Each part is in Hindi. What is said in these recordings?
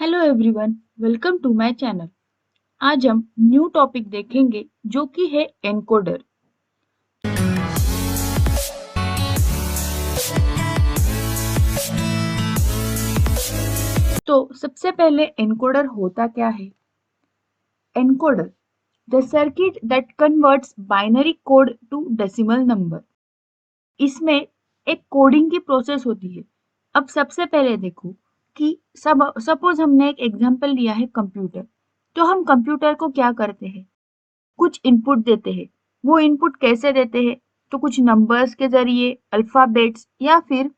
Hello everyone, welcome to my channel. आज हम न्यू टॉपिक देखेंगे जो कि है एनकोडर। तो सबसे पहले एनकोडर होता क्या है? Encoder, the circuit that converts binary code to decimal number. इसमें एक कोडिंग की प्रोसेस होती है। अब सबसे पहले देखो कि सपोज हमने एक एग्जांपल लिया है कंप्यूटर। तो हम कंप्यूटर को क्या करते हैं? कुछ इनपुट देते हैं। वो इनपुट कैसे देते हैं? तो कुछ नंबर्स के जरिए, अल्फाबेट्स या फिर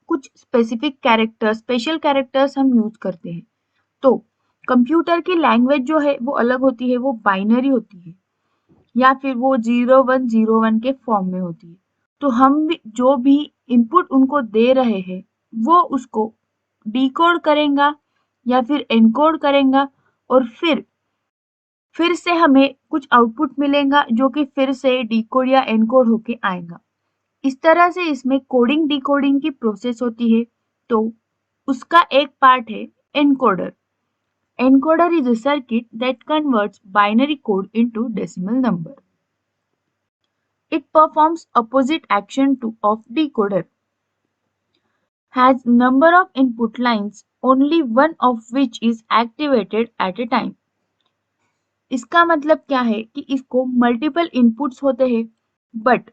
कुछ स्पेसिफिक कैरेक्टर्स, स्पेशल कैरेक्टर्स हम यूज करते हैं। तो कंप्यूटर की लैंग्वेज जो है वो अलग होती है, वो बाइनरी होती है या फिर वो 0101 के फॉर्म में होती है। तो हम भी जो भी इनपुट उनको दे रहे हैं वो उसको डिकोड करेगा या फिर एनकोड करेगा और फिर से हमें कुछ आउटपुट मिलेगा जो कि फिर से डिकोड या एनकोड होके आएगा। इस तरह से इसमें कोडिंग डिकोडिंग की प्रोसेस होती है। तो उसका एक पार्ट है encoder. Encoder is a circuit that converts binary code into decimal number. It performs opposite action to of decoder. Has number of input lines, only one of which is activated at a time. इसका मतलब क्या है कि इसको मल्टीपल इनपुट्स होते हैं, बट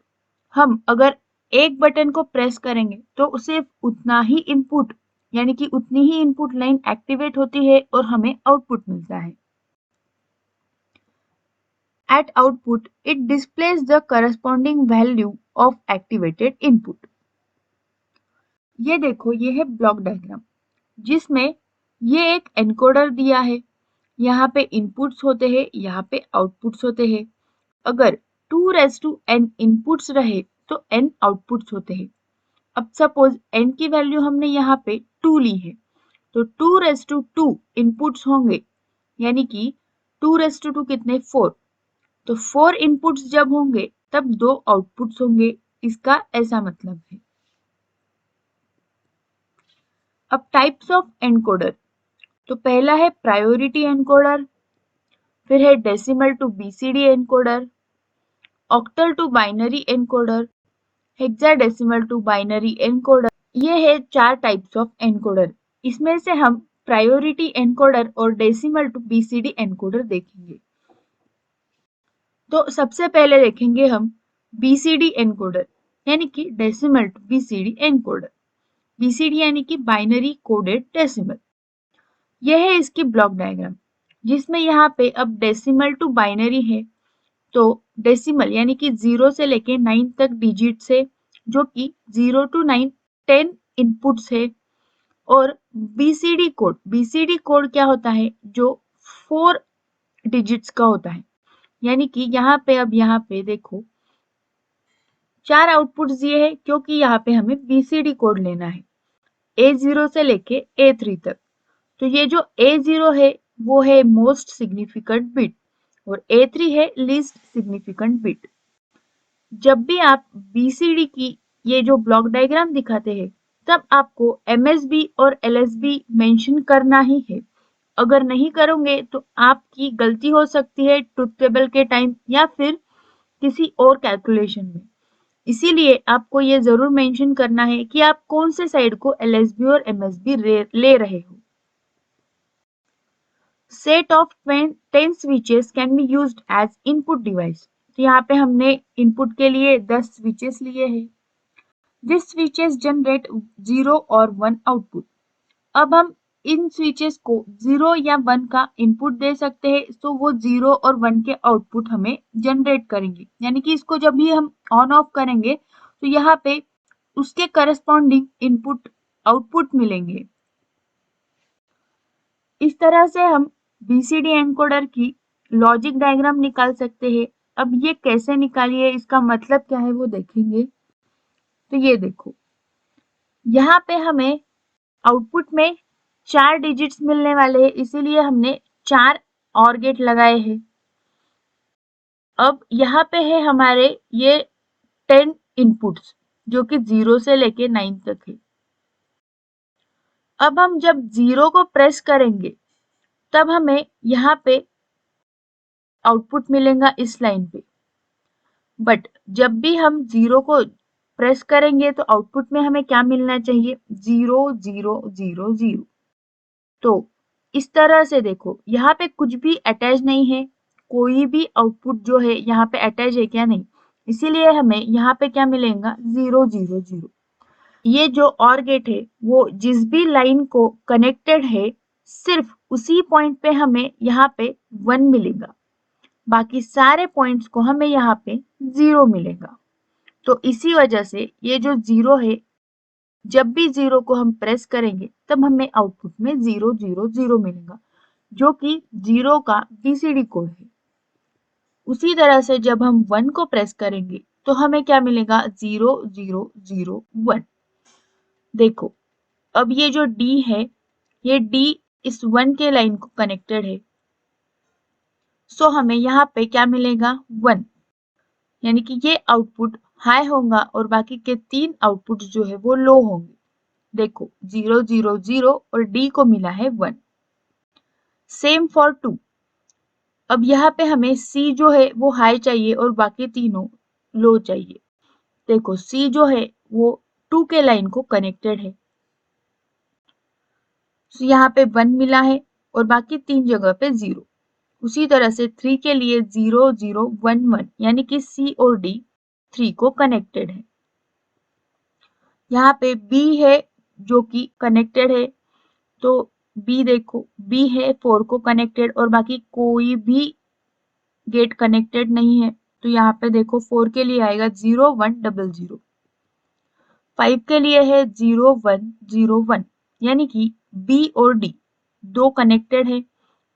हम अगर एक बटन को प्रेस करेंगे तो सिर्फ उतना ही इनपुट यानी कि उतनी ही इनपुट लाइन एक्टिवेट होती है और हमें आउटपुट मिलता है। At output, it displays the corresponding value of activated input. ये देखो, ये है ब्लॉक डायग्राम जिसमें ये एक एनकोडर दिया है। यहाँ पे इनपुट्स होते हैं, यहाँ पे आउटपुट्स होते हैं। अगर 2:n इनपुट्स रहे तो n आउटपुट्स होते हैं। अब सपोज n की वैल्यू हमने यहाँ पे 2 ली है, तो 2:2 इनपुट्स होंगे, यानी कि 2:2 कितने 4। तो 4 इनपुट्स जब होंगे तब 2 आउटपुट्स होंगे, इसका ऐसा मतलब है। अब टाइप्स ऑफ एनकोडर, तो पहला है प्रायोरिटी एनकोडर, फिर है decimal to BCD encoder, octal to binary encoder, hexadecimal to binary encoder. ये है 4 टाइप्स ऑफ एनकोडर। इसमें से हम प्रायोरिटी एनकोडर और डेसिमल टू बीसीडी एनकोडर देखेंगे। तो सबसे पहले देखेंगे हम बीसीडी एनकोडर यानी कि decimal to BCD encoder. BCD यानी कि बाइनरी कोडेड डेसिमल। यह है इसकी ब्लॉक डायग्राम जिसमें यहाँ पे अब डेसिमल टू बाइनरी है। तो डेसिमल यानी कि 0 से लेके 9 तक डिजिट्स है, जो कि 0 to 9 10 इनपुट्स है। और बीसीडी कोड क्या होता है? जो 4 डिजिट्स का होता है। यानी कि यहाँ पे देखो 4 आउटपुट्स दिए हैं क्योंकि यहाँ पे हमें बीसीडी कोड लेना है A0 से लेके A3 तक। तो ये जो A0 है वो है मोस्ट सिग्निफिकेंट बिट और A3 है लीस्ट सिग्निफिकेंट बिट। जब भी आप बीसीडी की ये जो ब्लॉक डायग्राम दिखाते हैं तब आपको एमएसबी और एलएसबी मेंशन करना ही है। अगर नहीं करोगे तो आपकी गलती हो सकती है ट्रुथ टेबल के टाइम या फिर किसी और कैलकुलेशन में। इसीलिए आपको ये जरूर मेंशन करना है कि आप कौन से साइड को एलएसबी और एमएसबी ले रहे हो। Set of 10 switches can be used as input device. तो यहाँ पे हमने इनपुट के लिए 10 स्विचेस लिए हैं। दिस स्विचेस जनरेट 0 और 1 आउटपुट। अब हम इन स्विचेस को 0 या 1 का इनपुट दे सकते हैं, तो वो 0 और 1 के आउटपुट हमें जनरेट करेंगे। यानी कि इसको जब भी हम ऑन ऑफ करेंगे तो यहाँ पे उसके करस्पॉन्डिंग इनपुट आउटपुट मिलेंगे। इस तरह से हम बीसीडी एनकोडर की लॉजिक डायग्राम निकाल सकते हैं। अब ये कैसे निकालिए, इसका मतलब क्या है वो देखेंगे। तो ये देखो, यहाँ पे हमें आउटपुट में 4 डिजिट्स मिलने वाले हैं, इसीलिए हमने 4 और गेट लगाए हैं। अब यहाँ पे है हमारे ये 10 इनपुट्स जो कि 0 से लेके 9 तक है। अब हम जब 0 को प्रेस करेंगे तब हमें यहाँ पे आउटपुट मिलेगा इस लाइन पे, बट जब भी हम 0 को प्रेस करेंगे तो आउटपुट में हमें क्या मिलना चाहिए, 0 0 0 0। तो इस तरह से देखो यहाँ पे कुछ भी अटैच नहीं है, कोई भी आउटपुट जो है यहाँ पे अटैच है क्या, नहीं, इसीलिए हमें यहाँ पे क्या मिलेगा, 0 0 0। ये जो और गेट है वो जिस भी लाइन को कनेक्टेड है सिर्फ उसी पॉइंट पे हमें यहाँ पे 1 मिलेगा, बाकी सारे पॉइंट्स को हमें यहाँ पे 0 मिलेगा। तो इसी वजह से ये जो 0 है, जब भी 0 को हम प्रेस करेंगे तब हमें आउटपुट में 0 0 0 मिलेगा, जो कि 0 का बीसीडी कोड है। उसी तरह से जब हम 1 को प्रेस करेंगे तो हमें क्या मिलेगा, 0 0 0 1। देखो अब ये जो D है, ये D इस 1 के लाइन को कनेक्टेड है, सो हमें यहाँ पे क्या मिलेगा, 1, यानी कि ये आउटपुट हाई होगा और बाकी के 3 आउटपुट जो है वो लो होंगे। देखो 0 0 0 और D को मिला है 1। Same for 2। अब यहाँ पे हमें C जो है वो हाई चाहिए और बाकी तीनों लो चाहिए। देखो C जो है वो 2 के लाइन को कनेक्टेड है, तो यहाँ पे 1 मिला है और बाकी 3 जगह पे 0। उसी तरह से 3 के लिए 0 0 1 1, यानी कि C और D 3 को कनेक्टेड है। यहाँ पे B है जो कि कनेक्टेड है, तो B देखो B है 4 को कनेक्टेड और बाकी कोई भी गेट कनेक्टेड नहीं है, तो यहाँ पे देखो 4 के लिए आएगा 0 1 0 0। 5 के लिए है 0 1 0 1, यानी कि B और D दो कनेक्टेड है,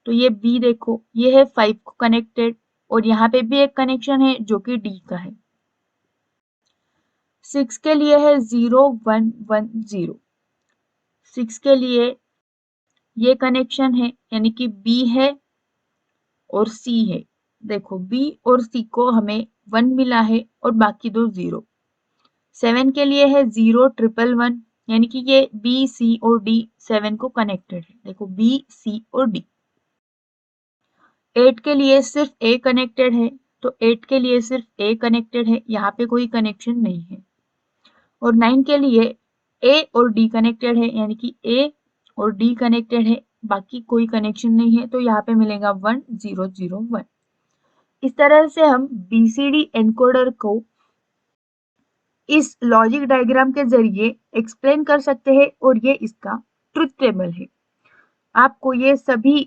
तो ये B देखो ये है 5 को कनेक्टेड और यहाँ पे भी एक कनेक्शन है जो कि D का है। 6 के लिए है 0 1 1 0। 6 के लिए ये कनेक्शन है, यानी कि B है और C है। देखो B और C को हमें 1 मिला है और बाकी दो 0। 7 के लिए है 0 1 1 1, यानी कि ये B C और D 7 को कनेक्टेड है। देखो B C और D। 8 के लिए सिर्फ A कनेक्टेड है, तो 8 के लिए सिर्फ A कनेक्टेड है, यहाँ पे कोई कनेक्शन नहीं है। और 9 के लिए A और D कनेक्टेड है, यानी कि A और D कनेक्टेड है, बाकी कोई कनेक्शन नहीं है, तो यहाँ पे मिलेगा 1 0 0 1। इस तरह से हम BCD एनकोडर को इस लॉजिक डायग्राम के जरिए एक्सप्लेन कर सकते हैं और ये इसका ट्रुथ टेबल है। आपको ये सभी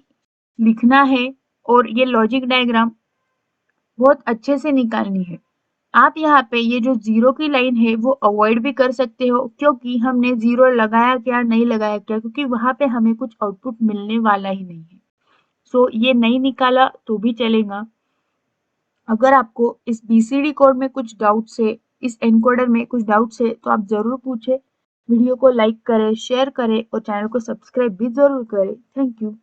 लिखना है और ये लॉजिक डायग्राम बहुत अच्छे से निकालनी है। आप यहाँ पे ये जो 0 की लाइन है वो अवॉइड भी कर सकते हो, क्योंकि हमने 0 लगाया क्या नहीं लगाया क्या, क्योंकि वहां पे हमें कुछ आउटपुट मिलने वाला ही नहीं है। सो ये नहीं निकाला तो भी चलेगा। अगर आपको इस BCD कोड में कुछ डाउट्स है, इस एनकोडर में कुछ डाउट्स है, तो आप जरूर पूछें। वीडियो को लाइक करें, शेयर करें और चैनल को सब्सक्राइब भी जरूर करें। Thank you.